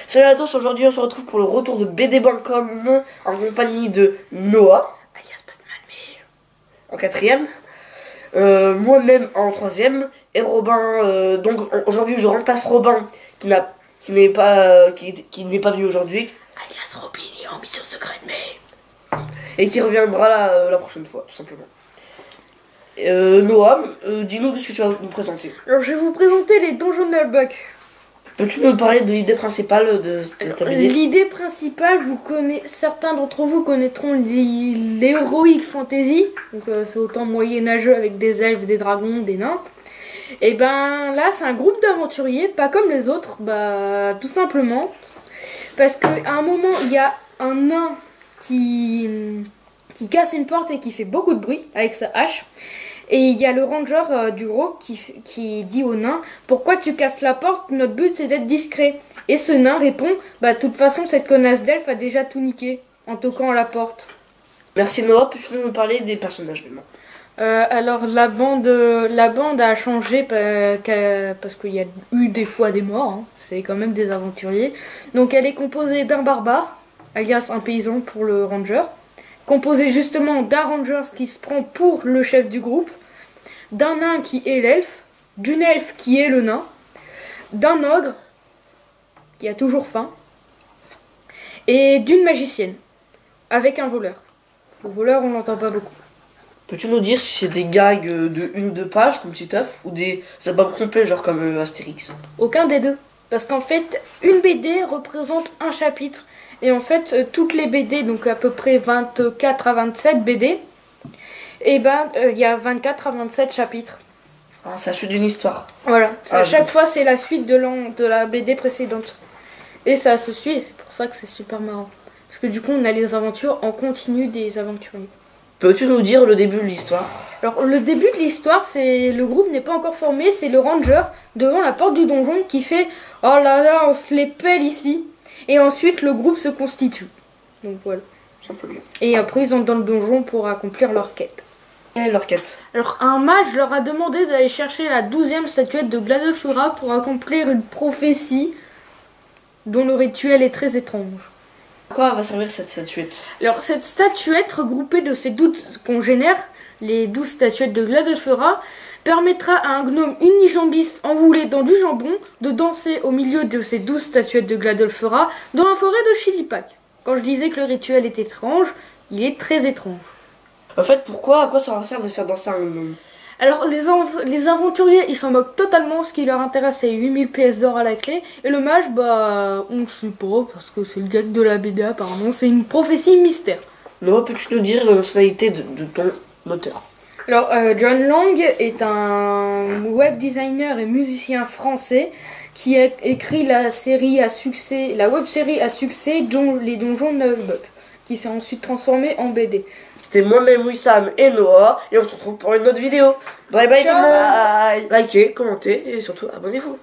Salut à tous, aujourd'hui on se retrouve pour le retour de BD.com en compagnie de Noah, alias Batman en quatrième, moi-même en troisième, et Robin. Donc aujourd'hui je remplace Robin qui n'est pas venu aujourd'hui, alias Robin est en mission secrète, et qui reviendra la prochaine fois, tout simplement. Noah, dis-nous ce que tu vas nous présenter. Alors je vais vous présenter les donjons de Nullbuck. Peux-tu nous parler de l'idée principale de ta BD? L'idée principale, certains d'entre vous connaîtront l'Heroic Fantasy. Donc c'est autant moyenâgeux avec des elfes, des dragons, des nains. Et ben là c'est un groupe d'aventuriers, pas comme les autres, tout simplement. Parce qu'à un moment il y a un nain qui casse une porte et qui fait beaucoup de bruit avec sa hache. Et il y a le ranger du groupe qui dit au nain: pourquoi tu casses la porte? Notre but c'est d'être discret. Et ce nain répond: de toute façon cette connasse d'elfe a déjà tout niqué en toquant à la porte. Merci Noah, peux-tu nous parler des personnages maintenant? Alors la bande a changé parce qu'il y a eu des fois des morts, hein. C'est quand même des aventuriers. Donc elle est composée d'un barbare, alias un paysan pour le ranger, composé justement d'un ranger qui se prend pour le chef du groupe, d'un nain qui est l'elfe, d'une elfe qui est le nain, d'un ogre qui a toujours faim, et d'une magicienne, avec un voleur. Le voleur, on l'entend pas beaucoup. Peux-tu nous dire si c'est des gags de 1 ou 2 pages comme Titeuf, ou des albums complets genre comme Astérix? Aucun des deux. Parce qu'en fait, une BD représente un chapitre. Et en fait, toutes les BD, donc à peu près 24 à 27 BD, et il y a 24 à 27 chapitres. Ah, c'est la suite d'une histoire. Voilà. À chaque fois, c'est la suite de la BD précédente. Et ça se suit, et c'est pour ça que c'est super marrant. Parce que du coup, on a les aventures en continu des aventuriers. Peux-tu nous dire le début de l'histoire? Alors, le début de l'histoire, c'est le groupe n'est pas encore formé, c'est le ranger devant la porte du donjon qui fait: oh là là, on se les pèle ici. Et ensuite, le groupe se constitue. Donc voilà. Simplement. Et après, ils entrent dans le donjon pour accomplir leur quête. Quelle est leur quête? Alors, un mage leur a demandé d'aller chercher la 12e statuette de Gladolfura pour accomplir une prophétie dont le rituel est très étrange. À quoi va servir cette statuette? Alors, cette statuette, regroupée de ces 12 congénères, les 12 statuettes de Gladolfura, permettra à un gnome unijambiste enroulé dans du jambon de danser au milieu de ces 12 statuettes de Gladolfura dans la forêt de Chilipac. Quand je disais que le rituel est étrange, il est très étrange. En fait, à quoi ça va servir de faire danser un gnome? Alors, les aventuriers, ils s'en moquent totalement. Ce qui leur intéresse, c'est 8000 pièces d'or à la clé. Et le mage, on ne sait pas, parce que c'est le gag de la BD, apparemment. C'est une prophétie mystère. Noah, peux-tu nous dire la nationalité de ton auteur? Alors, John Lang est un web designer et musicien français qui a écrit la web série à succès, dont les donjons de Nullbuck, qui s'est ensuite transformé en BD. C'était moi-même, Wissam et Noah, et on se retrouve pour une autre vidéo. Bye bye tout le monde. Likez, commentez et surtout abonnez-vous.